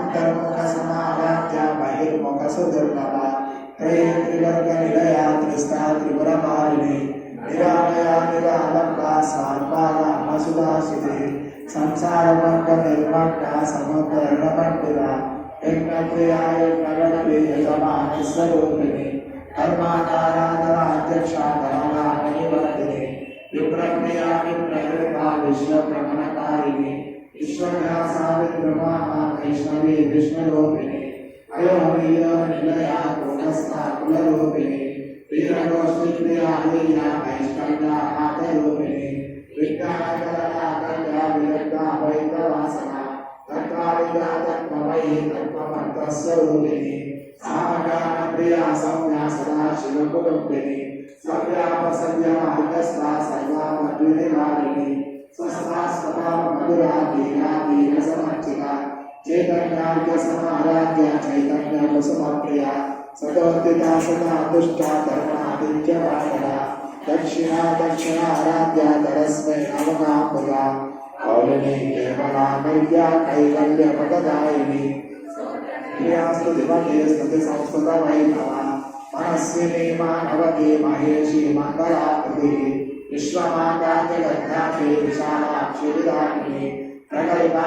अंतर्मुखसमाराध्य बहिर्मुखसुदुर्लभा त्रयीत्रिवर्गनिलया त्रिस्ता त्रिपुरपालिनी निरामया निरालम्बा सार्वागामसुधासुधे संसारवर्गनिर्मग्ना समुद्रर्णपण्डिता यज्ञप्रिया यज्ञगणप्रियजमानस्वरूपिणी धर्माधाराधराध्यक्षा धर्मनिवर्तिनी विप्रज्ञया विप्रकृता विश्वभ्रमणकारिणी ईश्वर्या सावित्रमा वैष्णवी विष्णुरूपिणी अयोमय्या निलया कुलस्था कुलरूपिणी वीरगोष्ठीप्रिया वीर्या वैष्णव्या आतरूपिणी विज्ञानकलना कल्या विरक्ता वैतवासना तत्त्वाविदा तत्त्वमयी तत्त्वमन्तस्वरूपिणी सामगानप्रिया सौम्या सदा शिवकुटुम्बिनी सव्यापसव्या हृदस्था सर्वामद्विनिवारिणी स्वस्था स्वभाव मधुरा धीरा धीरसमर्चिता चैतन्यार्घ्यसमाराध्या चैतन्यकुसुमप्रिया सदोत्थिता सदा दुष्टा धर्मादित्यवादना दक्षिणा दक्षिणाराध्या तरस्मै नवकाम्बुजा कौलिनी केवला निर्या कैवल्यपददायिनी क्रियास्तु दिवके स्तुति संस्कृत वैभवा मनस्विनी मानवती महेशी मंगलाकृति विश्वमाता जगद्धात्री विशालाक्षी विदाकिनी प्रकल्पा